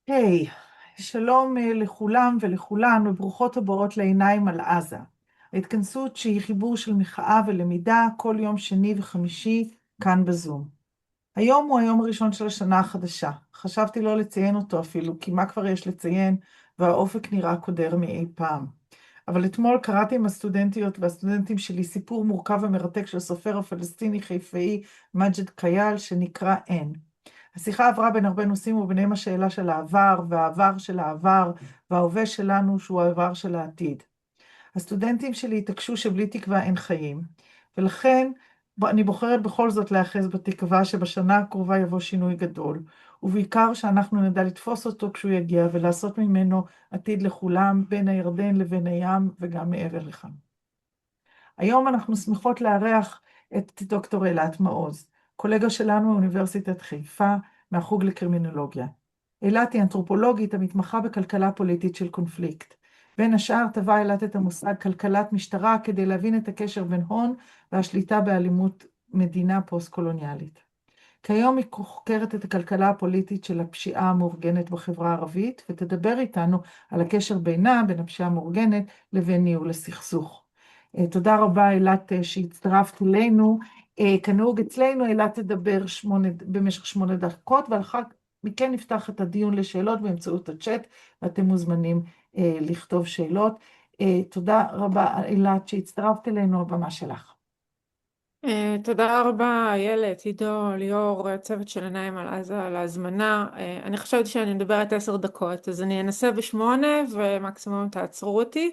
היי, שלום לכולם ולכולן, וברוכות הבאות לעיניים על עזה. ההתכנסות שהיא חיבור של מחאה ולמידה כל יום שני וחמישי כאן בזום. היום הוא היום הראשון של השנה החדשה. חשבתי לא לציין אותו אפילו, כי מה כבר יש לציין, והאופק נראה קודר מאי פעם. אבל אתמול קראתי עם הסטודנטיות והסטודנטים שלי סיפור מורכב ומרתק של סופר הפלסטיני חיפאי מג'ד קייל שנקרא אין. השיחה עברה בין הרבה נושאים וביניהם השאלה של העבר והעבר של העבר וההווה שלנו שהוא העבר של העתיד. הסטודנטים שלי התעקשו שבלי תקווה אין חיים, ולכן אני בוחרת בכל זאת להיאחז בתקווה שבשנה הקרובה יבוא שינוי גדול, ובעיקר שאנחנו נדע לתפוס אותו כשהוא יגיע ולעשות ממנו עתיד לכולם בין הירדן לבין הים וגם מעבר לכאן. היום אנחנו שמחות לארח את דוקטור אילת מעוז, קולגה שלנו מאוניברסיטת חיפה, מהחוג לקרימינולוגיה. אילת היא אנתרופולוגית המתמחה בכלכלה פוליטית של קונפליקט. בין השאר טבע אילת את המושג כלכלת משטרה כדי להבין את הקשר בין הון והשליטה באלימות מדינה פוסט-קולוניאלית. כיום היא חוקרת את הכלכלה הפוליטית של הפשיעה המאורגנת בחברה הערבית, ותדבר איתנו על הקשר בינה, בין הפשיעה המאורגנת לבין ניהול הסכסוך. תודה רבה אילת שהצטרפת אלינו. כנהוג אצלנו אילת תדבר במשך 8 דקות, ואחר מכן נפתח את הדיון לשאלות באמצעות הצ'אט, ואתם מוזמנים לכתוב שאלות. תודה רבה אילת שהצטרפת אלינו, הבמה שלך. תודה רבה איילת, עידו, ליאור, הצוות של עיניים על עזה, על ההזמנה. אני חשבתי שאני מדברת 10 דקות, אז אני אנסה ב8 ומקסימום תעצרו אותי,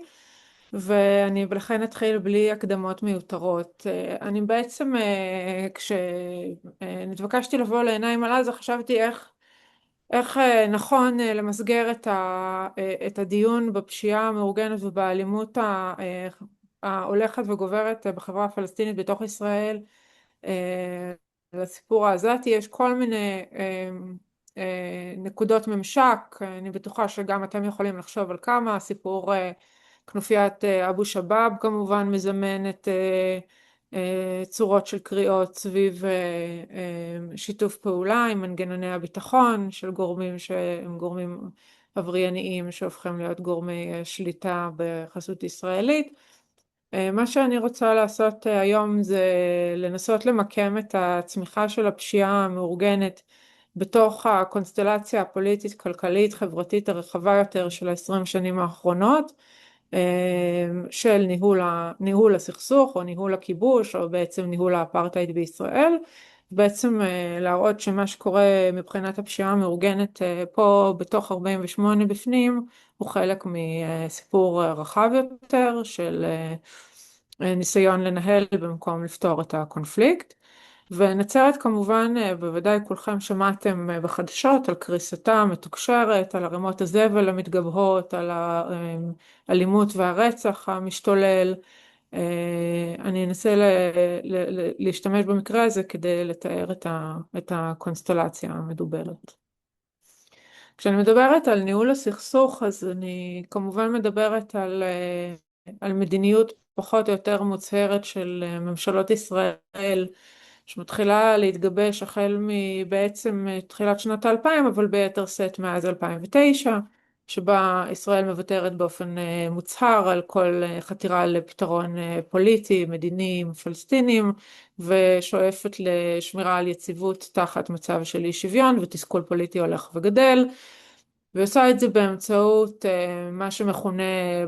ואני לכן אתחיל בלי הקדמות מיותרות. אני בעצם, כשנתבקשתי לבוא לעיניים על עזה, חשבתי איך נכון למסגר את הדיון בפשיעה המאורגנת ובאלימות ההולכת וגוברת בחברה הפלסטינית בתוך ישראל. לסיפור העזתי יש כל מיני נקודות ממשק, אני בטוחה שגם אתם יכולים לחשוב על כמה. סיפור כנופיית אבו שבאב כמובן מזמן את צורות של קריאות סביב שיתוף פעולה עם מנגנוני הביטחון של גורמים שהם גורמים עברייניים שהופכים להיות גורמי שליטה בחסות ישראלית. מה שאני רוצה לעשות היום זה לנסות למקם את הצמיחה של הפשיעה המאורגנת בתוך הקונסטלציה הפוליטית, כלכלית, חברתית הרחבה יותר של ה-20 שנים האחרונות, של ניהול הסכסוך או ניהול הכיבוש או בעצם ניהול האפרטהייד בישראל. בעצם להראות שמה שקורה מבחינת הפשיעה המאורגנת פה בתוך 48 בפנים הוא חלק מסיפור רחב יותר של ניסיון לנהל במקום לפתור את הקונפליקט. ונצרת כמובן, בוודאי כולכם שמעתם בחדשות על קריסתה המתוקשרת, על ערימות הזבל המתגבהות, על האלימות והרצח המשתולל. אני אנסה להשתמש במקרה הזה כדי לתאר את הקונסטלציה המדוברת. כשאני מדברת על ניהול הסכסוך, אז אני כמובן מדברת על מדיניות פחות או יותר מוצהרת של ממשלות ישראל, שמתחילה להתגבש החל מבעצם תחילת שנות 2000, אבל ביתר שאת מאז 2009, שבה ישראל מוותרת באופן מוצהר על כל חתירה לפתרון פוליטי, מדיני עם פלסטינים, ושואפת לשמירה על יציבות תחת מצב של אי שוויון ותסכול פוליטי הולך וגדל, ועושה את זה באמצעות מה שמכונה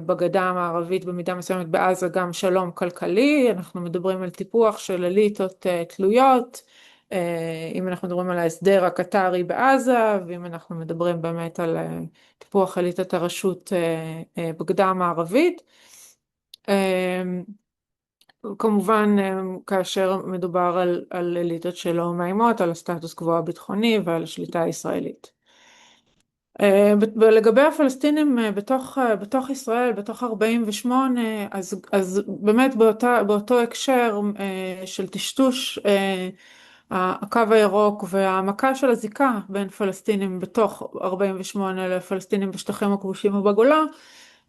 בגדה המערבית במידה מסוימת בעזה גם שלום כלכלי. אנחנו מדברים על טיפוח של אליטות תלויות, אם אנחנו מדברים על ההסדר הקטרי בעזה, ואם אנחנו מדברים באמת על טיפוח אליטות הרשות בגדה המערבית. כמובן כאשר מדובר על אליטות שלא מאיימות על הסטטוס קוו הביטחוני ועל השליטה הישראלית. ולגבי הפלסטינים בתוך ישראל, בתוך 48, אז באמת באותו הקשר של טשטוש הקו הירוק והעמקה של הזיקה בין פלסטינים בתוך 48 לפלסטינים בשטחים הכבושים ובגולה,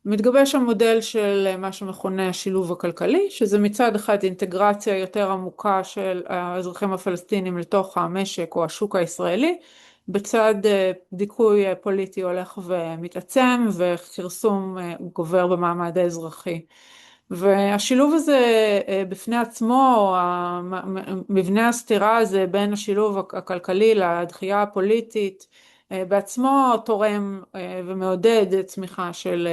מתגבש המודל של מה שמכונה השילוב הכלכלי, שזה מצד אחד אינטגרציה יותר עמוקה של האזרחים הפלסטינים לתוך המשק או השוק הישראלי, בצד דיכוי פוליטי הולך ומתעצם וכרסום גובר במעמד האזרחי. והשילוב הזה בפני עצמו, מבנה הסתירה הזה בין השילוב הכלכלי לדחייה הפוליטית, בעצמו תורם ומעודד צמיחה של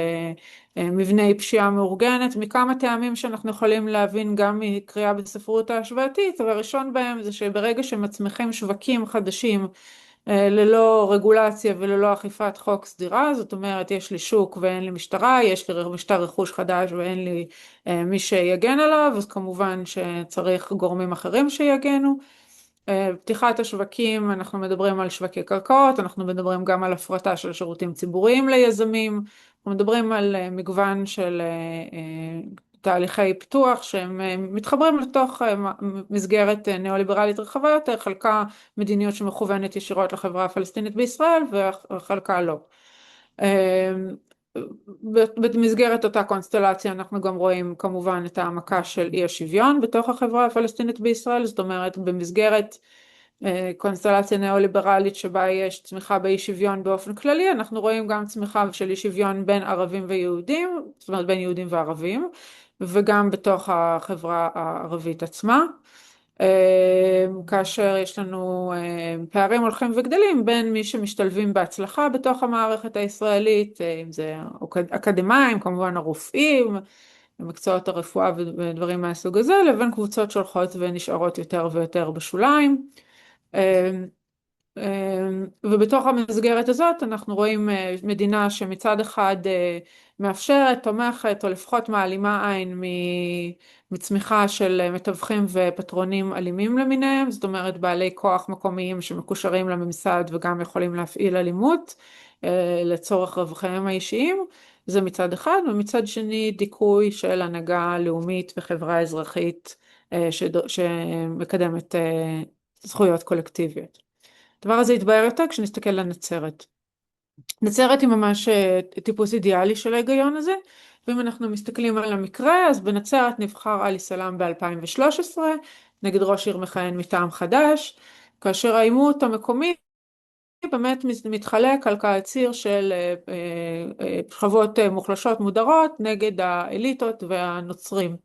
מבני פשיעה מאורגנת, מכמה טעמים שאנחנו יכולים להבין גם מקריאה בספרות ההשוואתית. והראשון בהם זה שברגע שמצמיחים שווקים חדשים ללא רגולציה וללא אכיפת חוק סדירה, זאת אומרת יש לי שוק ואין לי משטרה, יש לי משטר רכוש חדש ואין לי מי שיגן עליו, אז כמובן שצריך גורמים אחרים שיגנו. פתיחת השווקים, אנחנו מדברים על שווקי קרקעות, אנחנו מדברים גם על הפרטה של שירותים ציבוריים ליזמים, אנחנו מדברים על מגוון של תהליכי פיתוח שהם מתחברים לתוך מסגרת ניאו-ליברלית רחבה יותר, חלקה מדיניות שמכוונת ישירות לחברה הפלסטינית בישראל וחלקה לא. במסגרת אותה קונסטלציה אנחנו גם רואים כמובן את העמקה של אי השוויון בתוך החברה הפלסטינית בישראל, זאת אומרת במסגרת קונסטלציה ניאו-ליברלית שבה יש צמיחה באי שוויון באופן כללי, אנחנו רואים גם צמיחה של אי שוויון בין ערבים ויהודים, זאת אומרת בין יהודים וערבים, וגם בתוך החברה הערבית עצמה, כאשר יש לנו פערים הולכים וגדלים בין מי שמשתלבים בהצלחה בתוך המערכת הישראלית, אם זה אקדמיים, כמובן הרופאים, מקצועות הרפואה ודברים מהסוג הזה, לבין קבוצות שהולכות ונשארות יותר ויותר בשוליים. ובתוך המסגרת הזאת אנחנו רואים מדינה שמצד אחד מאפשרת, תומכת, או לפחות מעלימה עין מצמיחה של מתווכים ופטרונים אלימים למיניהם, זאת אומרת בעלי כוח מקומיים שמקושרים לממסד וגם יכולים להפעיל אלימות לצורך רווחיהם האישיים, זה מצד אחד, ומצד שני דיכוי של הנהגה לאומית וחברה אזרחית שמקדמת זכויות קולקטיביות. הדבר הזה יתבהר יותר כשנסתכל על נצרת. נצרת היא ממש טיפוס אידיאלי של ההיגיון הזה, ואם אנחנו מסתכלים על המקרה, אז בנצרת נבחר עלי סלאם ב-2013, נגד ראש עיר מכהן מטעם חדש, כאשר העימות המקומי באמת מתחלק על ציר של שכבות מוחלשות מודרות נגד האליטות והנוצרים.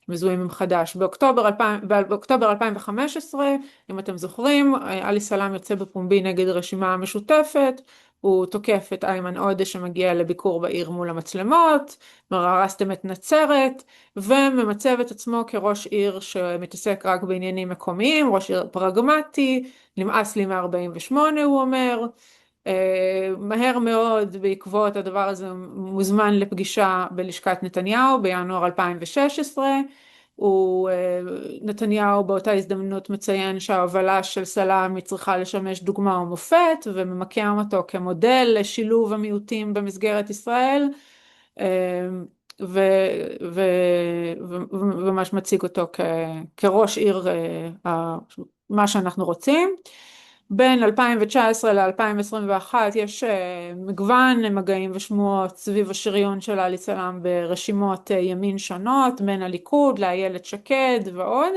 מזוהים עם חדש. באוקטובר 2015, אם אתם זוכרים, עלי סלאם יוצא בפומבי נגד הרשימה המשותפת, הוא תוקף את איימן עודה שמגיע לביקור בעיר מול המצלמות, הרסתם את נצרת, וממצב את עצמו כראש עיר שמתעסק רק בעניינים מקומיים, ראש עיר פרגמטי, נמאס לי מ-48 הוא אומר, מהר מאוד בעקבות הדבר הזה מוזמן לפגישה בלשכת נתניהו בינואר 2016, נתניהו באותה הזדמנות מציין שההובלה של סלאם היא צריכה לשמש דוגמה ומופת וממקם אותו כמודל לשילוב המיעוטים במסגרת ישראל, וממש מציג אותו כראש עיר מה שאנחנו רוצים. בין 2019 ל-2021 יש מגוון מגעים ושמועות סביב השריון של עלי סלאם ברשימות ימין שונות, בין הליכוד לאיילת שקד ועוד,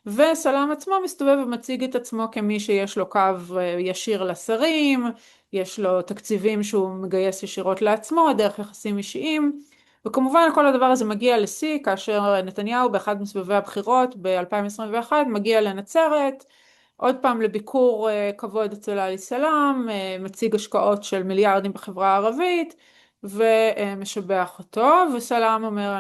וסלאם עצמו מסתובב ומציג את עצמו כמי שיש לו קו ישיר לשרים, יש לו תקציבים שהוא מגייס ישירות לעצמו, דרך יחסים אישיים, וכמובן כל הדבר הזה מגיע לשיא כאשר נתניהו באחד מסבבי הבחירות ב-2021 מגיע לנצרת, עוד פעם לביקור כבוד אצל עלי סלאם, מציג השקעות של מיליארדים בחברה הערבית ומשבח אותו, וסלאם אומר,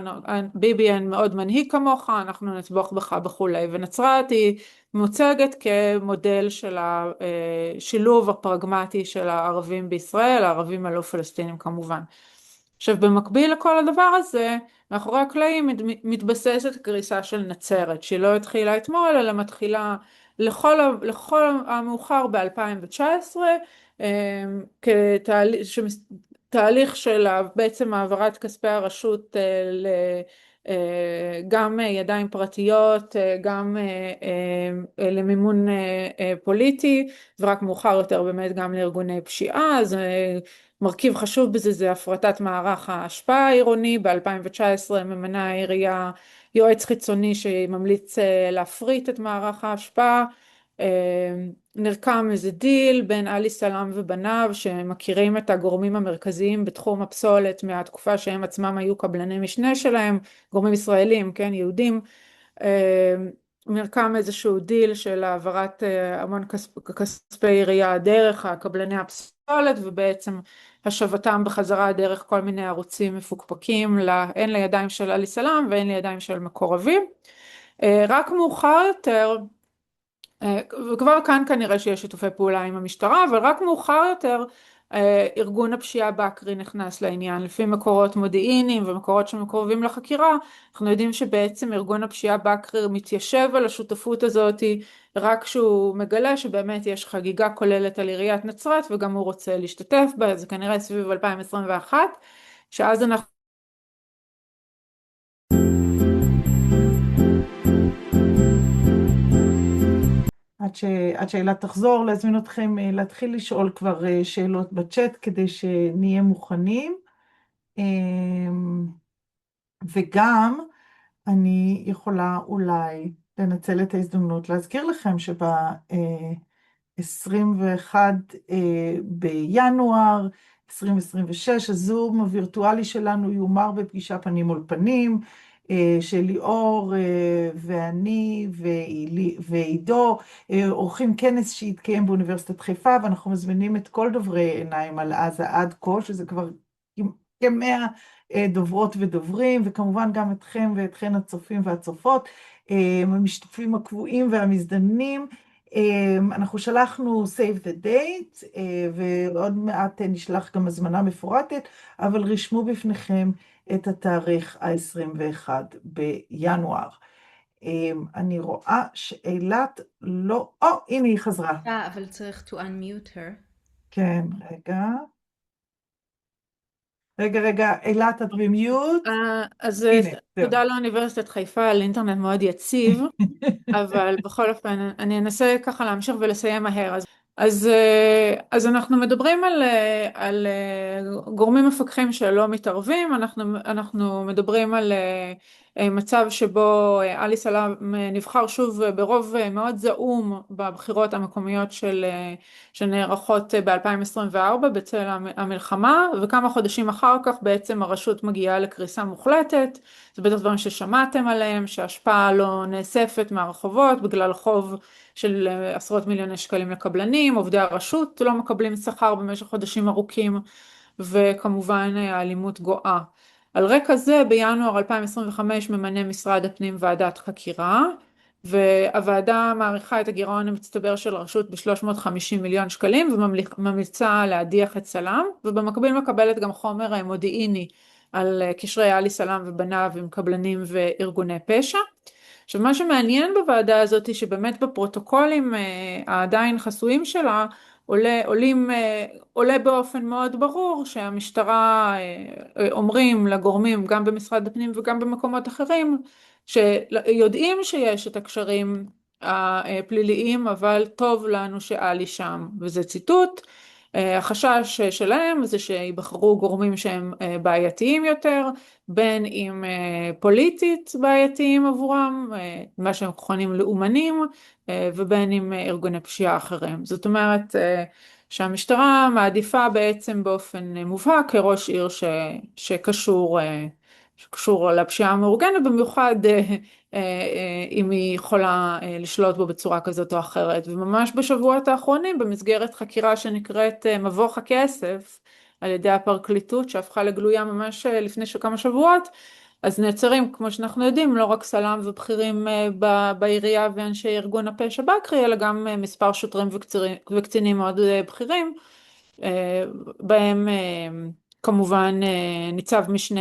ביבי אין מאוד מנהיג כמוך, אנחנו נתבוך בך וכולי, ונצרת היא מוצגת כמודל של השילוב הפרגמטי של הערבים בישראל, הערבים הלא פלסטינים כמובן. עכשיו במקביל לכל הדבר הזה, מאחורי הקלעים מתבססת קריסה של נצרת, שהיא לא התחילה אתמול, אלא מתחילה לכל המאוחר ב-2019, כתהליך של בעצם העברת כספי הרשות גם ידיים פרטיות, גם למימון פוליטי, ורק מאוחר יותר באמת גם לארגוני פשיעה. אז מרכיב חשוב בזה זה הפרטת מערך ההשפעה העירוני. ב-2019 ממנה העירייה יועץ חיצוני שממליץ להפריט את מערך ההשפעה, נרקם איזה דיל בין עלי סלאם ובניו שמכירים את הגורמים המרכזיים בתחום הפסולת מהתקופה שהם עצמם היו קבלני משנה שלהם, גורמים ישראלים, כן, יהודים. נרקם איזשהו דיל של העברת המון כספי עירייה דרך הקבלני הפסולת ובעצם השבתם בחזרה דרך כל מיני ערוצים מפוקפקים, הן לידיים של עלי סלאם והן לידיים של מקורבים. רק מאוחר יותר, וכבר כאן כנראה שיש שיתופי פעולה עם המשטרה, אבל רק מאוחר יותר ארגון הפשיעה באקרי נכנס לעניין. לפי מקורות מודיעיניים ומקורות שמקורבים לחקירה, אנחנו יודעים שבעצם ארגון הפשיעה באקרי מתיישב על השותפות הזאת רק כשהוא מגלה שבאמת יש חגיגה כוללת על עיריית נצרת וגם הוא רוצה להשתתף בה. זה כנראה סביב 2021, שאז אנחנו עד שאלה תחזור, להזמין אתכם להתחיל לשאול כבר שאלות בצ'אט כדי שנהיה מוכנים. וגם אני יכולה אולי לנצל את ההזדמנות להזכיר לכם שב-21 בינואר 2026 הזום הווירטואלי שלנו יומר בפגישה פנים מול פנים, שליאור ואני ועידו עורכים כנס שיתקיים באוניברסיטת חיפה, ואנחנו מזמינים את כל דוברי עיניים על עזה עד כה, שזה כבר כ100 דוברות ודוברים, וכמובן גם אתכם ואתכן הצופים והצופות, המשתתפים הקבועים והמזדמנים. אנחנו שלחנו save the date, ועוד מעט נשלח גם הזמנה מפורטת, אבל רשמו בפניכם את התאריך ה-21 בינואר. אני רואה שאילת לא, הנה היא חזרה. אבל צריך to unmute her. כן, רגע, אילת את במיוט. אז הנה, תודה לאוניברסיטת חיפה על אינטרנט מאוד יציב, אבל בכל אופן אני אנסה ככה להמשיך ולסיים מהר. אז אנחנו מדברים על גורמים מפקחים שלא מתערבים, אנחנו מדברים על מצב שבו עלי סלאם נבחר שוב ברוב מאוד זעום בבחירות המקומיות שנערכות ב-2024 בצל המלחמה, וכמה חודשים אחר כך בעצם הרשות מגיעה לקריסה מוחלטת. זה בטח דברים ששמעתם עליהם, שההשפעה לא נאספת מהרחובות בגלל חוב של עשרות מיליוני שקלים לקבלנים, עובדי הרשות לא מקבלים שכר במשך חודשים ארוכים, וכמובן האלימות גואה. על רקע זה בינואר 2025 ממנה משרד הפנים ועדת חקירה, והוועדה מעריכה את הגירעון המצטבר של הרשות ב-350 מיליון שקלים וממליצה להדיח את סלאם, ובמקביל מקבלת גם חומר מודיעיני על קשרי עלי סלאם ובניו עם קבלנים וארגוני פשע. עכשיו מה שמעניין בוועדה הזאת היא שבאמת בפרוטוקולים העדיין חסויים שלה עולה באופן מאוד ברור שהמשטרה אומרים לגורמים גם במשרד הפנים וגם במקומות אחרים שיודעים שיש את הקשרים הפליליים, אבל טוב לנו שעלי שם, וזה ציטוט. החשש שלהם זה שיבחרו גורמים שהם בעייתיים יותר, בין אם פוליטית בעייתיים עבורם, מה שהם מכונים לאומנים, ובין אם ארגוני פשיעה אחרים. זאת אומרת שהמשטרה מעדיפה בעצם באופן מובהק כראש עיר שקשור לפשיעה המאורגנת, במיוחד אם היא יכולה לשלוט בו בצורה כזאת או אחרת. וממש בשבועות האחרונים במסגרת חקירה שנקראת מבוך הכסף על ידי הפרקליטות שהפכה לגלויה ממש לפני כמה שבועות, אז נעצרים כמו שאנחנו יודעים לא רק סלאם ובכירים בעירייה ואנשי ארגון הפשע באקרי, אלא גם מספר שוטרים וקצינים מאוד בכירים, בהם כמובן ניצב משנה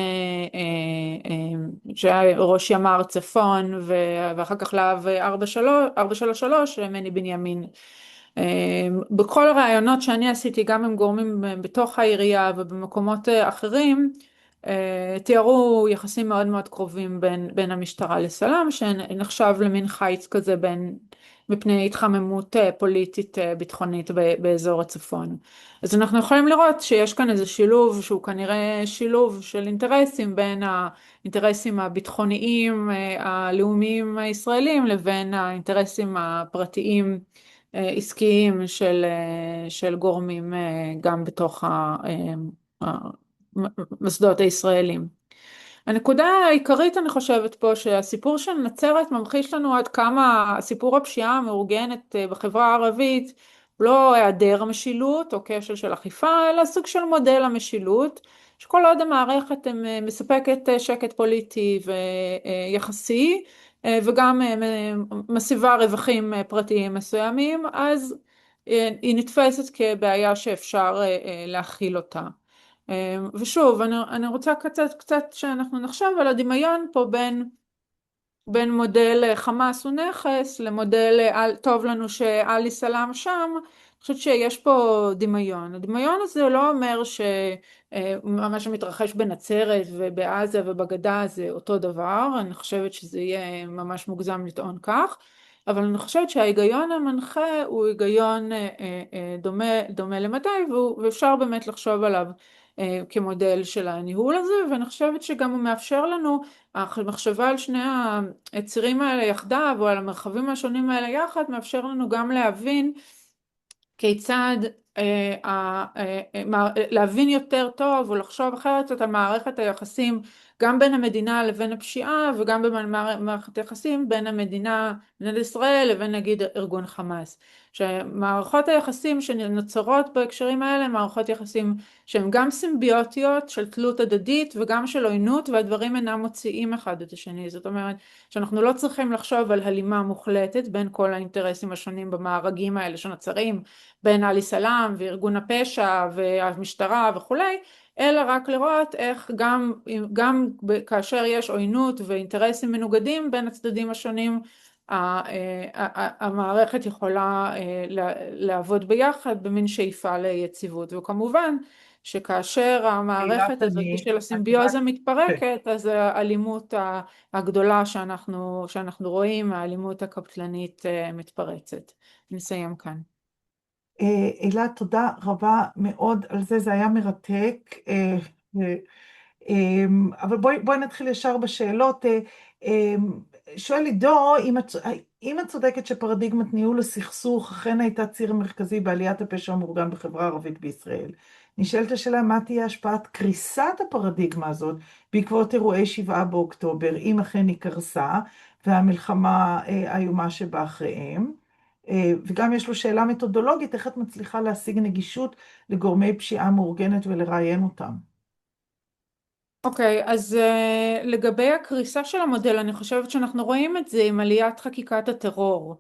שהיה ראש ימ"ר צפון ואחר כך להב 433 מני בנימין. בכל הרעיונות שאני עשיתי גם עם גורמים בתוך העירייה ובמקומות אחרים, תיארו יחסים מאוד מאוד קרובים בין המשטרה לסלאם, שנחשב למין חיץ כזה מפני התחממות פוליטית ביטחונית באזור הצפון. אז אנחנו יכולים לראות שיש כאן איזה שילוב שהוא כנראה שילוב של אינטרסים בין האינטרסים הביטחוניים הלאומיים הישראלים לבין האינטרסים הפרטיים עסקיים של גורמים גם בתוך המוסדות הישראלים. הנקודה העיקרית אני חושבת פה שהסיפור של נצרת ממחיש לנו עד כמה סיפור הפשיעה המאורגנת בחברה הערבית הוא לא היעדר משילות או כשל של אכיפה, אלא סוג של מודל המשילות, שכל עוד המערכת מספקת שקט פוליטי ויחסי וגם מסיבה רווחים פרטיים מסוימים, אז היא נתפסת כבעיה שאפשר להכיל אותה. ושוב, אני רוצה קצת שאנחנו נחשוב על הדמיון פה בין מודל חמאס הוא נכס למודל טוב לנו שעלי סלאם שם. אני חושבת שיש פה דמיון. הדמיון הזה לא אומר שמה שמתרחש בנצרת ובעזה ובגדה זה אותו דבר. אני חושבת שזה יהיה ממש מוגזם לטעון כך. אבל אני חושבת שההיגיון המנחה הוא היגיון דומה למדי, ואפשר באמת לחשוב עליו כמודל של הניהול הזה, ואני חושבת שגם הוא מאפשר לנו, המחשבה על שני הצירים האלה יחדיו, או על המרחבים השונים האלה יחד, מאפשר לנו גם להבין כיצד להבין יותר טוב או לחשוב אחרת את מערכת היחסים גם בין המדינה לבין הפשיעה, וגם במערכת היחסים בין המדינה, מדינת ישראל, לבין נגיד ארגון חמאס. שמערכות היחסים שנוצרות בהקשרים האלה, מערכות יחסים שהן גם סימביוטיות של תלות הדדית וגם של עוינות, והדברים אינם מוציאים אחד את השני. זאת אומרת שאנחנו לא צריכים לחשוב על הלימה מוחלטת בין כל האינטרסים השונים במארגים האלה שנוצרים, בין עלי סלאם וארגון הפשע והמשטרה וכולי, אלא רק לראות איך גם כאשר יש עוינות ואינטרסים מנוגדים בין הצדדים השונים, המערכת יכולה לעבוד ביחד במין שאיפה ליציבות. וכמובן שכאשר המערכת הזאת של הסימביוזה מתפרקת, אז האלימות הגדולה שאנחנו רואים, האלימות הקפלנית מתפרצת. נסיים כאן. אלה, תודה רבה מאוד על זה, זה היה מרתק. אבל בואי נתחיל ישר בשאלות. שואל עידו, אם את צודקת שפרדיגמת ניהול הסכסוך אכן הייתה ציר מרכזי בעליית הפשע המאורגן בחברה הערבית בישראל, נשאלת השאלה מה תהיה השפעת קריסת הפרדיגמה הזאת בעקבות אירועי 7 באוקטובר, אם אכן היא קרסה, והמלחמה האיומה שבא אחריהם. וגם יש לו שאלה מתודולוגית, איך את מצליחה להשיג נגישות לגורמי פשיעה מאורגנת ולראיין אותם? אוקיי, אז לגבי הקריסה של המודל, אני חושבת שאנחנו רואים את זה עם עליית חקיקת הטרור.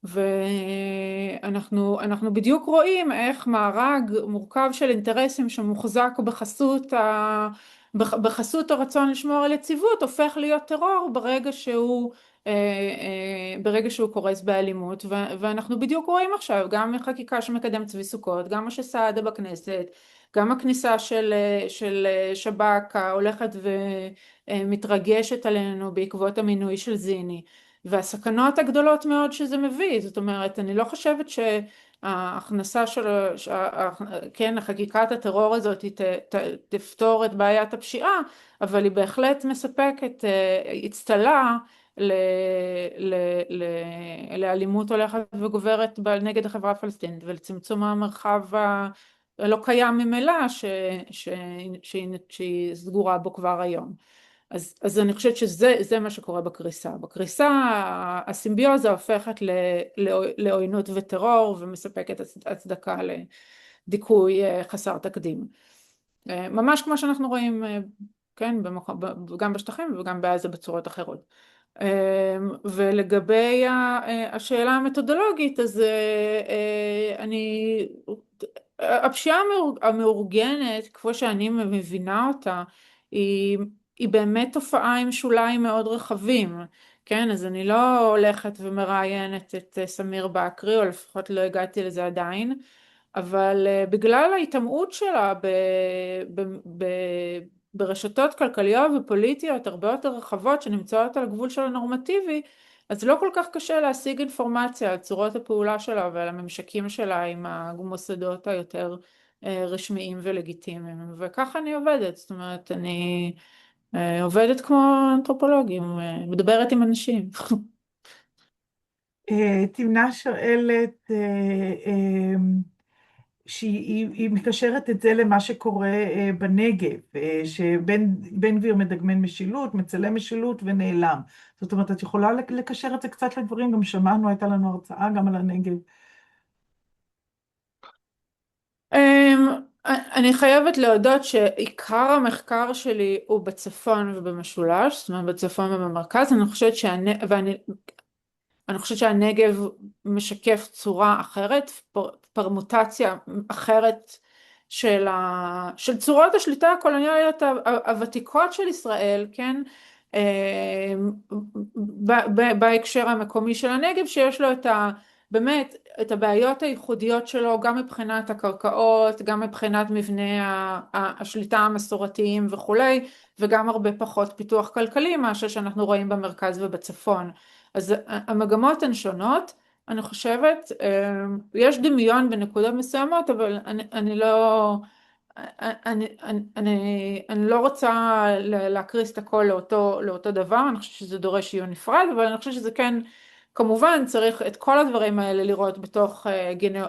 ואנחנו בדיוק רואים איך מארג מורכב של אינטרסים שמוחזק בחסות הרצון לשמור על יציבות, הופך להיות טרור ברגע שהוא קורס באלימות. ואנחנו בדיוק רואים עכשיו גם חקיקה שמקדם צבי סוכות, גם מה שסעדה בכנסת, גם הכניסה של שב"כ הולכת ומתרגשת עלינו בעקבות המינוי של זיני, והסכנות הגדולות מאוד שזה מביא. זאת אומרת, אני לא חושבת שההכנסה של, כן, חקיקת הטרור הזאת תפתור את בעיית הפשיעה, אבל היא בהחלט מספקת אצטלה לאלימות הולכת וגוברת נגד החברה הפלסטינית, ולצמצום המרחב לא קיים ממילא שהיא סגורה בו כבר היום. אז אני חושבת שזה מה שקורה בקריסה. בקריסה הסימביוזה הופכת לעוינות וטרור, ומספקת הצדקה לדיכוי חסר תקדים. ממש כמו שאנחנו רואים, כן, גם בשטחים וגם בעזה בצורות אחרות. ולגבי השאלה המתודולוגית, אז הפשיעה המאורגנת, כמו שאני מבינה אותה, היא באמת תופעה עם שוליים מאוד רחבים, כן? אז אני לא הולכת ומראיינת את סמיר בקרי, או לפחות לא הגעתי לזה עדיין, אבל בגלל ההתאמעות שלה ברשתות כלכליות ופוליטיות הרבה יותר רחבות שנמצאות על הגבול של הנורמטיבי, אז לא כל כך קשה להשיג אינפורמציה על צורות הפעולה שלה ועל הממשקים שלה עם המוסדות היותר רשמיים ולגיטימיים, וככה אני עובדת. זאת אומרת, אני עובדת כמו אנתרופולוגים, מדברת עם אנשים. תמנה שואלת שהיא מקשרת את זה למה שקורה בנגב, שבן גביר מדגמן משילות, מצלם משילות ונעלם. זאת אומרת, את יכולה לקשר את זה קצת לדברים, גם שמענו, הייתה לנו הרצאה גם על הנגב. אני חייבת להודות שעיקר המחקר שלי הוא בצפון ובמשולש, זאת אומרת בצפון ובמרכז. אני חושבת שהנגב משקף צורה אחרת, פרמוטציה אחרת של צורות השליטה הקולוניאליות הוותיקות של ישראל, כן? בהקשר המקומי של הנגב, שיש לו באמת את הבעיות הייחודיות שלו, גם מבחינת הקרקעות, גם מבחינת מבנה השליטה המסורתיים וכולי, וגם הרבה פחות פיתוח כלכלי, מאשר שאנחנו רואים במרכז ובצפון. אז המגמות הן שונות, אני חושבת, יש דמיון בנקודות מסוימות, אבל אני לא רוצה להקריס את הכל לאותו דבר. אני חושבת שזה דורש עיון נפרד, אבל אני חושבת שזה כן, כמובן צריך את כל הדברים האלה לראות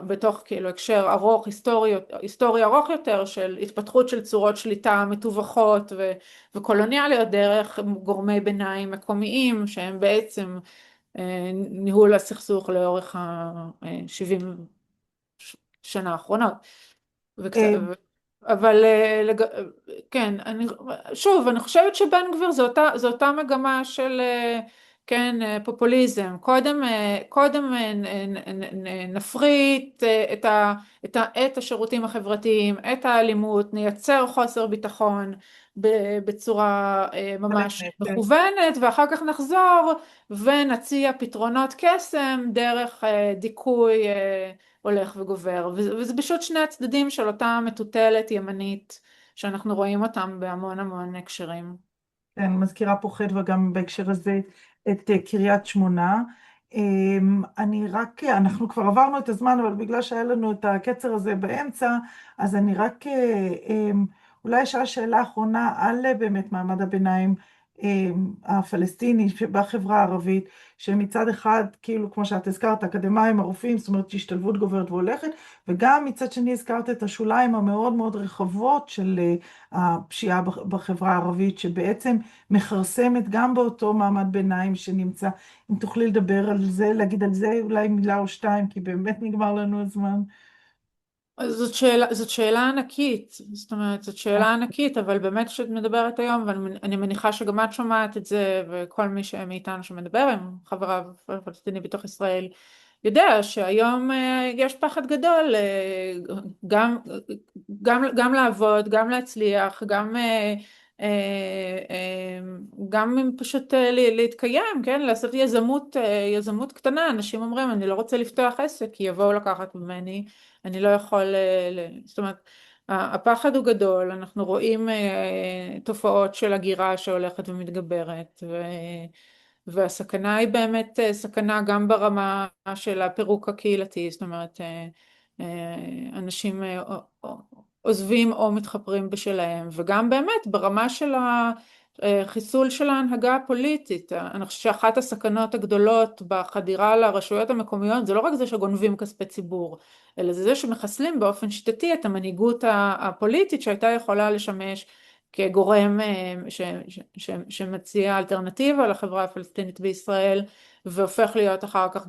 בתוך כאילו הקשר ארוך, היסטורי ארוך יותר, של התפתחות של צורות שליטה מתווכות וקולוניאליות דרך גורמי ביניים מקומיים, שהם בעצם ניהול הסכסוך לאורך ה-70 שנה האחרונות. אבל כן, שוב, אני חושבת שבן גביר זו אותה מגמה של כן, פופוליזם. קודם נפריט את השירותים החברתיים, את האלימות, נייצר חוסר ביטחון בצורה ממש מכוונת, ואחר כך נחזור ונציע פתרונות קסם דרך דיכוי הולך וגובר, וזה פשוט שני הצדדים של אותה מטוטלת ימנית שאנחנו רואים אותם בהמון המון הקשרים. כן, מזכירה פה חדווה גם בהקשר הזה את קריית שמונה. אנחנו כבר עברנו את הזמן, אבל בגלל שהיה לנו את הקצר הזה באמצע, אז אני רק אולי אשאל שאלה אחרונה על באמת מעמד הביניים הפלסטיני בחברה הערבית, שמצד אחד, כאילו כמו שאת הזכרת, אקדמיים, הרופאים, זאת אומרת השתלבות גוברת והולכת, וגם מצד שני הזכרת את השוליים המאוד מאוד רחבות של הפשיעה בחברה הערבית, שבעצם מכרסמת גם באותו מעמד ביניים שנמצא. אם תוכלי לדבר על זה, להגיד על זה אולי מילה או שתיים, כי באמת נגמר לנו הזמן. זאת שאלה ענקית, זאת אומרת, זאת שאלה ענקית, אבל באמת כשאת מדברת היום, ואני מניחה שגם את שומעת את זה, וכל מי מאיתנו שמדבר עם חבריו פלסטיני בתוך ישראל, יודע שהיום יש פחד גדול גם לעבוד, גם להצליח, גם פשוט להתקיים, כן? לעשות יזמות קטנה. אנשים אומרים, אני לא רוצה לפתוח עסק, כי יבואו לקחת ממני, אני לא יכול, זאת אומרת, הפחד הוא גדול. אנחנו רואים תופעות של הגירה שהולכת ומתגברת, והסכנה היא באמת סכנה גם ברמה של הפירוק הקהילתי, זאת אומרת, אנשים עוזבים או מתחפרים בשלהם, וגם באמת ברמה של החיסול של ההנהגה הפוליטית. אני חושבת שאחת הסכנות הגדולות בחדירה לרשויות המקומיות זה לא רק זה שגונבים כספי ציבור, אלא זה שמחסלים באופן שיטתי את המנהיגות הפוליטית שהייתה יכולה לשמש כגורם שמציע אלטרנטיבה לחברה הפלסטינית בישראל, והופך להיות אחר כך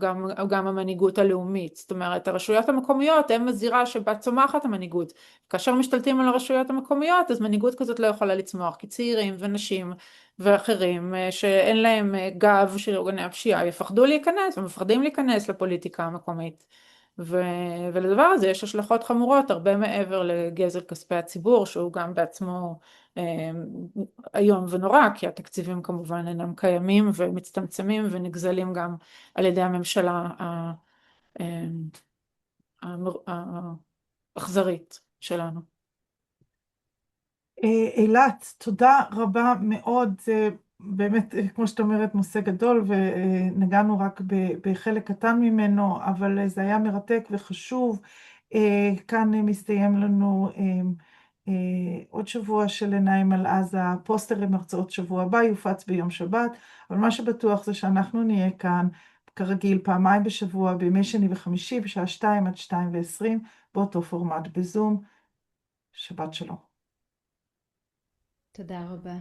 גם המנהיגות הלאומית. זאת אומרת, הרשויות המקומיות הן הזירה שבה צומחת המנהיגות. כאשר משתלטים על הרשויות המקומיות, אז מנהיגות כזאת לא יכולה לצמוח, כי צעירים ונשים ואחרים שאין להם גב של ארגוני הפשיעה יפחדו להיכנס, ומפחדים להיכנס לפוליטיקה המקומית. ולדבר הזה יש השלכות חמורות הרבה מעבר לגזל כספי הציבור, שהוא גם בעצמו איום ונורא, כי התקציבים כמובן אינם קיימים ומצטמצמים ונגזלים גם על ידי הממשלה האכזרית שלנו. אילת, תודה רבה מאוד. זה באמת, כמו שאת אומרת, נושא גדול, ונגענו רק בחלק קטן ממנו, אבל זה היה מרתק וחשוב. כאן מסתיים לנו עוד שבוע של עיניים על עזה, פוסטר עם הרצאות שבוע הבא, יופץ ביום שבת, אבל מה שבטוח זה שאנחנו נהיה כאן כרגיל, פעמיים בשבוע, בימי שני וחמישי, בשעה 2 עד 2:20, באותו פורמט בזום. שבת שלום. תודה רבה.